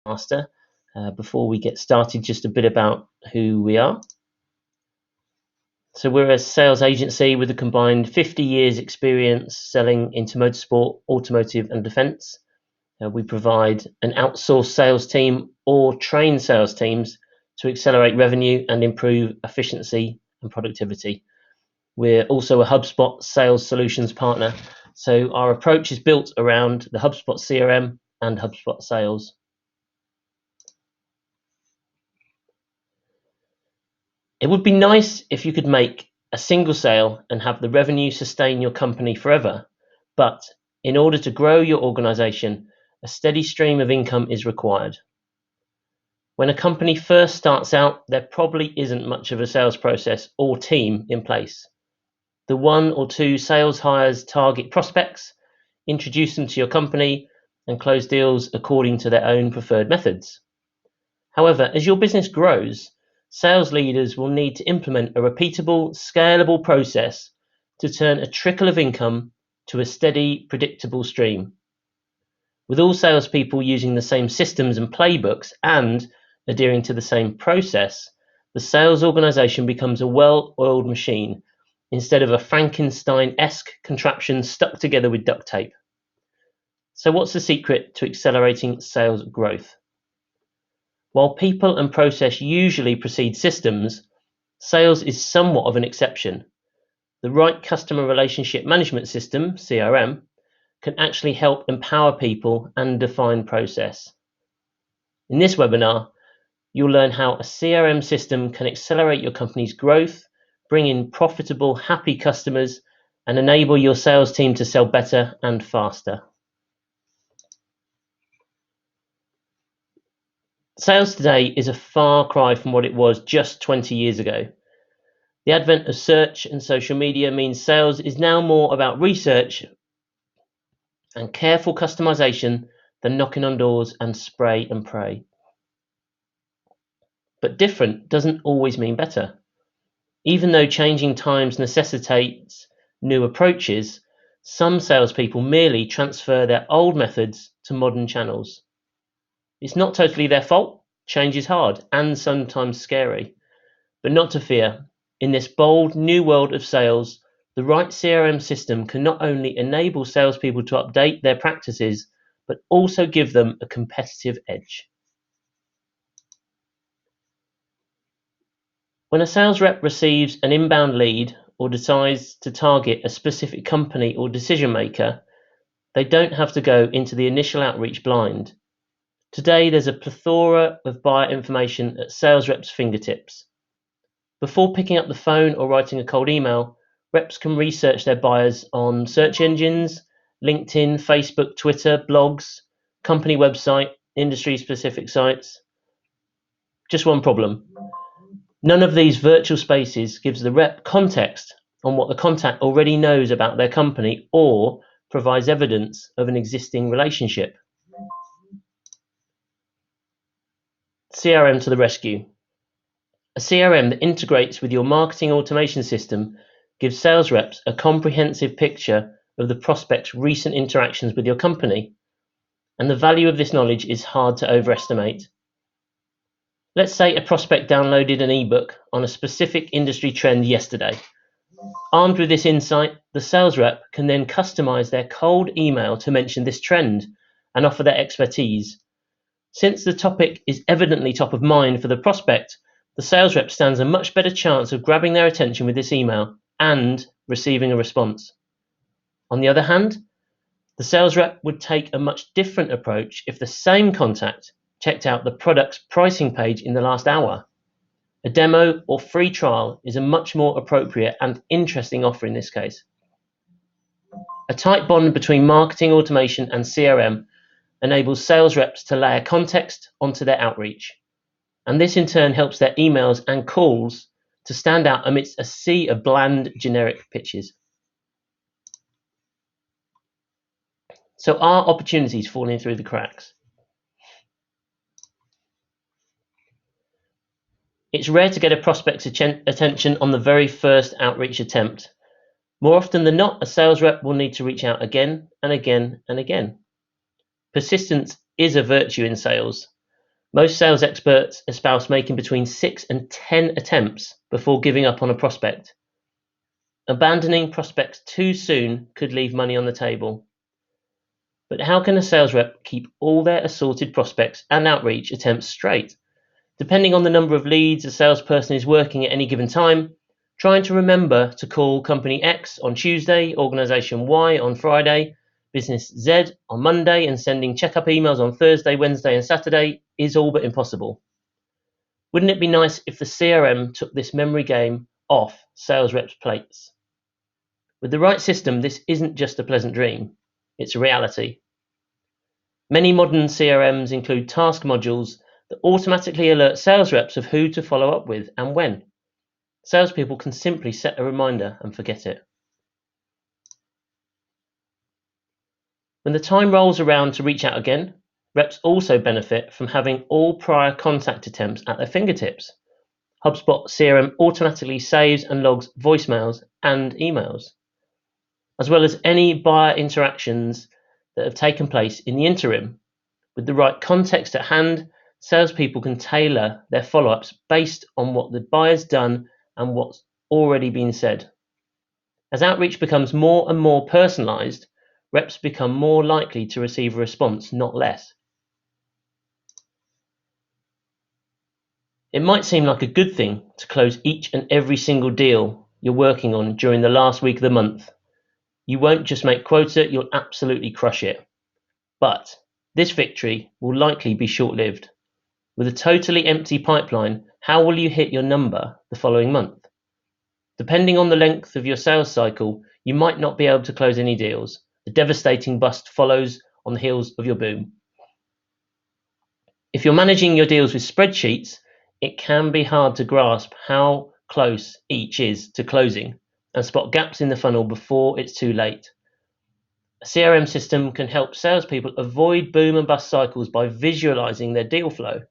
Master. Before we get started, just a bit about who we are. So we're a sales agency with a combined 50 years experience selling into motorsport, automotive and defence. We provide an outsourced sales team or train sales teams to accelerate revenue and improve efficiency and productivity. We're also a HubSpot sales solutions partner, so our approach is built around the HubSpot CRM and HubSpot sales. It would be nice if you could make a single sale and have the revenue sustain your company forever, but in order to grow your organization, a steady stream of income is required. When a company first starts out, there probably isn't much of a sales process or team in place. The 1 or 2 sales hires target prospects, introduce them to your company, and close deals according to their own preferred methods. However, as your business grows, sales leaders will need to implement a repeatable, scalable process to turn a trickle of income to a steady, predictable stream. With all salespeople using the same systems and playbooks and adhering to the same process, the sales organization becomes a well-oiled machine instead of a Frankenstein-esque contraption stuck together with duct tape. So what's the secret to accelerating sales growth? While people and process usually precede systems, sales is somewhat of an exception. The right customer relationship management system, CRM, can actually help empower people and define process. In this webinar, you'll learn how a CRM system can accelerate your company's growth, bring in profitable, happy customers, and enable your sales team to sell better and faster. Sales today is a far cry from what it was just 20 years ago. The advent of search and social media means sales is now more about research and careful customization than knocking on doors and spray and pray. But different doesn't always mean better. Even though changing times necessitates new approaches, some salespeople merely transfer their old methods to modern channels. It's not totally their fault. Change is hard and sometimes scary. But not to fear. In this bold new world of sales, the right CRM system can not only enable salespeople to update their practices, but also give them a competitive edge. When a sales rep receives an inbound lead or decides to target a specific company or decision maker, they don't have to go into the initial outreach blind. Today, there's a plethora of buyer information at sales reps' fingertips. Before picking up the phone or writing a cold email, reps can research their buyers on search engines, LinkedIn, Facebook, Twitter, blogs, company website, industry-specific sites. Just one problem. None of these virtual spaces gives the rep context on what the contact already knows about their company or provides evidence of an existing relationship. CRM to the rescue. A CRM that integrates with your marketing automation system gives sales reps a comprehensive picture of the prospect's recent interactions with your company, and the value of this knowledge is hard to overestimate. Let's say a prospect downloaded an ebook on a specific industry trend yesterday. Armed with this insight, the sales rep can then customize their cold email to mention this trend and offer their expertise. Since the topic is evidently top of mind for the prospect, the sales rep stands a much better chance of grabbing their attention with this email and receiving a response. On the other hand, the sales rep would take a much different approach if the same contact checked out the product's pricing page in the last hour. A demo or free trial is a much more appropriate and interesting offer in this case. A tight bond between marketing automation and CRM enables sales reps to layer context onto their outreach. And this in turn helps their emails and calls to stand out amidst a sea of bland, generic pitches. So are opportunities falling through the cracks? It's rare to get a prospect's attention on the very first outreach attempt. More often than not, a sales rep will need to reach out again and again and again. Persistence is a virtue in sales. Most sales experts espouse making between 6 and 10 attempts before giving up on a prospect. Abandoning prospects too soon could leave money on the table. But how can a sales rep keep all their assorted prospects and outreach attempts straight? Depending on the number of leads a salesperson is working at any given time, trying to remember to call company X on Tuesday, organization Y on Friday, business Z on Monday, and sending checkup emails on Thursday, Wednesday, and Saturday is all but impossible. Wouldn't it be nice if the CRM took this memory game off sales reps' plates? With the right system, this isn't just a pleasant dream, it's a reality. Many modern CRMs include task modules that automatically alert sales reps of who to follow up with and when. Salespeople can simply set a reminder and forget it. When the time rolls around to reach out again, reps also benefit from having all prior contact attempts at their fingertips. HubSpot CRM automatically saves and logs voicemails and emails, as well as any buyer interactions that have taken place in the interim. With the right context at hand, salespeople can tailor their follow-ups based on what the buyer's done and what's already been said. As outreach becomes more and more personalized, reps become more likely to receive a response, not less. It might seem like a good thing to close each and every single deal you're working on during the last week of the month. You won't just make quota, you'll absolutely crush it. But this victory will likely be short-lived. With a totally empty pipeline, how will you hit your number the following month? Depending on the length of your sales cycle, you might not be able to close any deals. The devastating bust follows on the heels of your boom. If you're managing your deals with spreadsheets, it can be hard to grasp how close each is to closing and spot gaps in the funnel before it's too late. A CRM system can help salespeople avoid boom and bust cycles by visualizing their deal flow.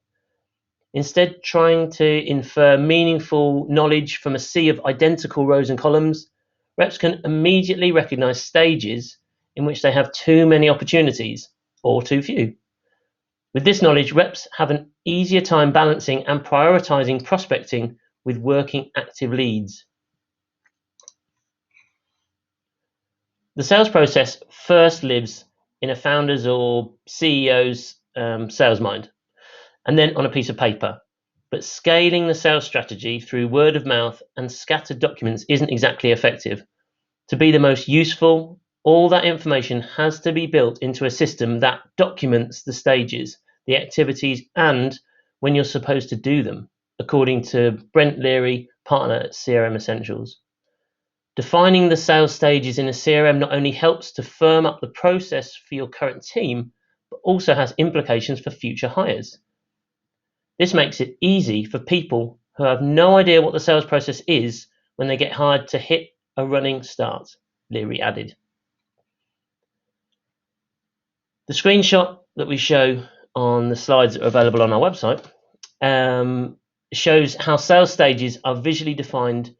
Instead, trying to infer meaningful knowledge from a sea of identical rows and columns, reps can immediately recognize stages in which they have too many opportunities or too few. With this knowledge, reps have an easier time balancing and prioritizing prospecting with working active leads. The sales process first lives in a founder's or CEO's sales mind, and then on a piece of paper. But scaling the sales strategy through word of mouth and scattered documents isn't exactly effective. To be the most useful, all that information has to be built into a system that documents the stages, the activities, and when you're supposed to do them, according to Brent Leary, partner at CRM Essentials. Defining the sales stages in a CRM not only helps to firm up the process for your current team, but also has implications for future hires. This makes it easy for people who have no idea what the sales process is when they get hired to hit a running start, Leary added. The screenshot that we show on the slides that are available on our website shows how sales stages are visually defined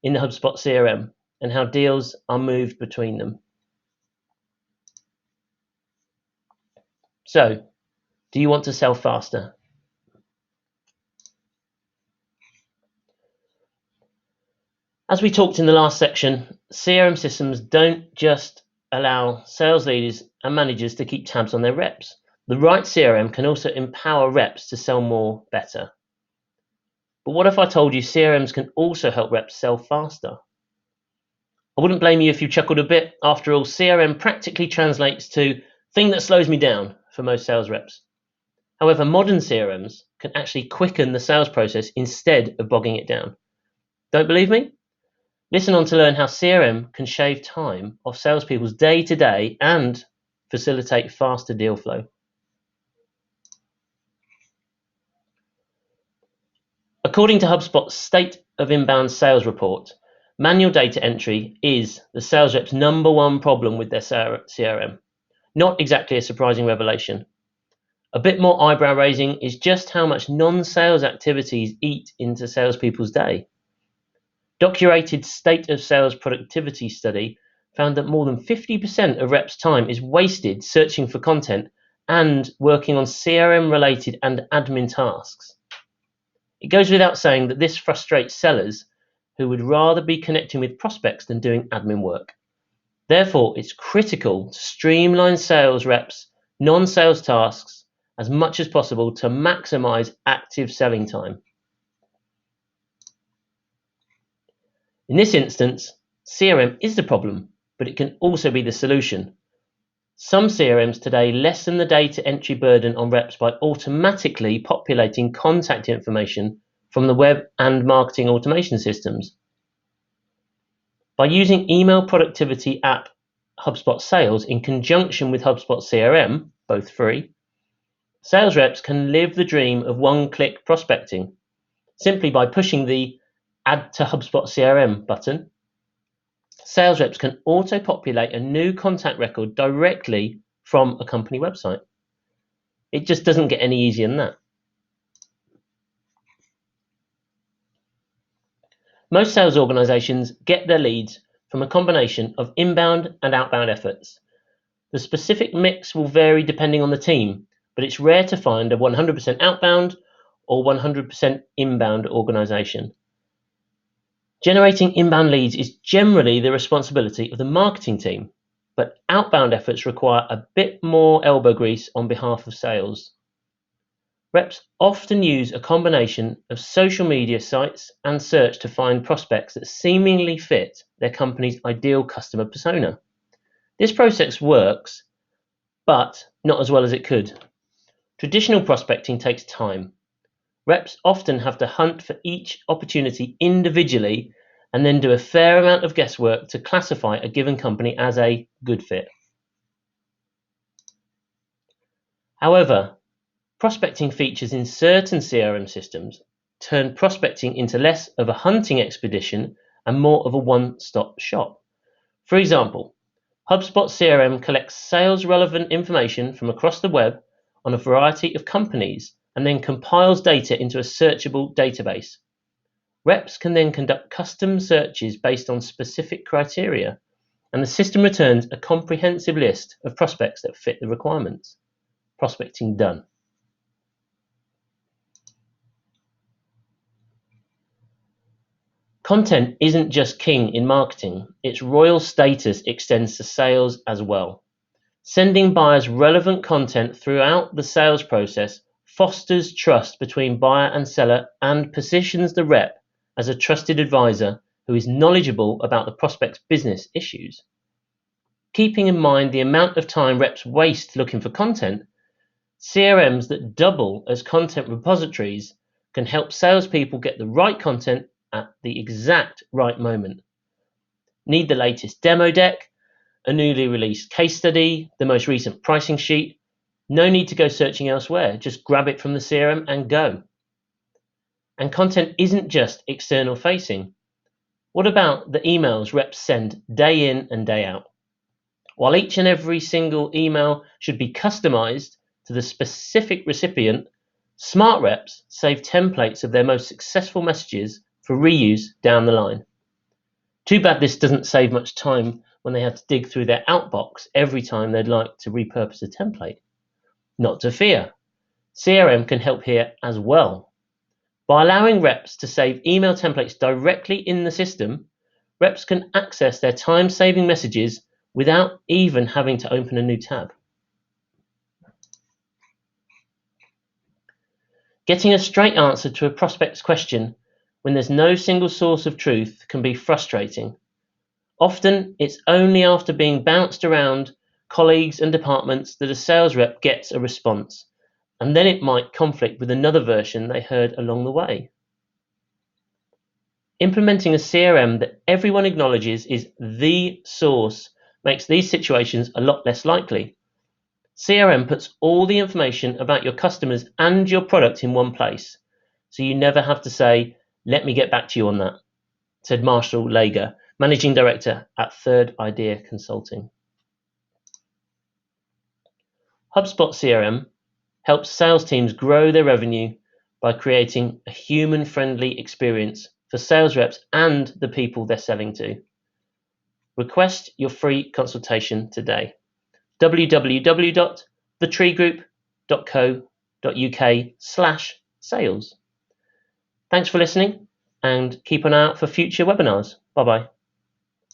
in the HubSpot CRM and how deals are moved between them. So, do you want to sell faster? As we talked in the last section, CRM systems don't just allow sales leaders and managers to keep tabs on their reps. The right CRM can also empower reps to sell more better. But what if I told you CRMs can also help reps sell faster? I wouldn't blame you if you chuckled a bit. After all, CRM practically translates to thing that slows me down for most sales reps. However, modern CRMs can actually quicken the sales process instead of bogging it down. Don't believe me? Listen on to learn how CRM can shave time off salespeople's day-to-day and facilitate faster deal flow. According to HubSpot's State of Inbound Sales report, manual data entry is the sales rep's number one problem with their CRM. Not exactly a surprising revelation. A bit more eyebrow-raising is just how much non-sales activities eat into salespeople's day. Docu-rated State of Sales Productivity study found that more than 50% of reps' time is wasted searching for content and working on CRM-related and admin tasks. It goes without saying that this frustrates sellers who would rather be connecting with prospects than doing admin work. Therefore, it's critical to streamline sales reps' non-sales tasks as much as possible to maximize active selling time. In this instance, CRM is the problem, but it can also be the solution. Some CRMs today lessen the data entry burden on reps by automatically populating contact information from the web and marketing automation systems. By using email productivity app HubSpot Sales in conjunction with HubSpot CRM, both free, sales reps can live the dream of one-click prospecting simply by pushing the Add to HubSpot CRM button. Sales reps can auto-populate a new contact record directly from a company website. It just doesn't get any easier than that. Most sales organizations get their leads from a combination of inbound and outbound efforts. The specific mix will vary depending on the team, but it's rare to find a 100% outbound or 100% inbound organization. Generating inbound leads is generally the responsibility of the marketing team, but outbound efforts require a bit more elbow grease on behalf of sales. Reps often use a combination of social media sites and search to find prospects that seemingly fit their company's ideal customer persona. This process works, but not as well as it could. Traditional prospecting takes time. Reps often have to hunt for each opportunity individually and then do a fair amount of guesswork to classify a given company as a good fit. However, prospecting features in certain CRM systems turn prospecting into less of a hunting expedition and more of a one-stop shop. For example, HubSpot CRM collects sales-relevant information from across the web on a variety of companies and then compiles data into a searchable database. Reps can then conduct custom searches based on specific criteria, and the system returns a comprehensive list of prospects that fit the requirements. Prospecting done. Content isn't just king in marketing, its royal status extends to sales as well. Sending buyers relevant content throughout the sales process fosters trust between buyer and seller and positions the rep as a trusted advisor who is knowledgeable about the prospect's business issues. Keeping in mind the amount of time reps waste looking for content, CRMs that double as content repositories can help salespeople get the right content at the exact right moment. Need the latest demo deck, a newly released case study, the most recent pricing sheet? No need to go searching elsewhere. Just grab it from the CRM and go. And content isn't just external facing. What about the emails reps send day in and day out? While each and every single email should be customized to the specific recipient, smart reps save templates of their most successful messages for reuse down the line. Too bad this doesn't save much time when they have to dig through their outbox every time they'd like to repurpose a template. Not to fear, CRM can help here as well. By allowing reps to save email templates directly in the system, reps can access their time-saving messages without even having to open a new tab. Getting a straight answer to a prospect's question when there's no single source of truth can be frustrating. Often, it's only after being bounced around colleagues and departments that a sales rep gets a response, and then it might conflict with another version they heard along the way. Implementing a CRM that everyone acknowledges is the source makes these situations a lot less likely. CRM puts all the information about your customers and your product in one place, so you never have to say, "Let me get back to you on that," said Marshall Lager, Managing Director at Third Idea Consulting. HubSpot CRM helps sales teams grow their revenue by creating a human-friendly experience for sales reps and the people they're selling to. Request your free consultation today. www.thehousepod.com thetreegroup.co.uk/sales. Thanks for listening and keep an eye out for future webinars. Bye bye.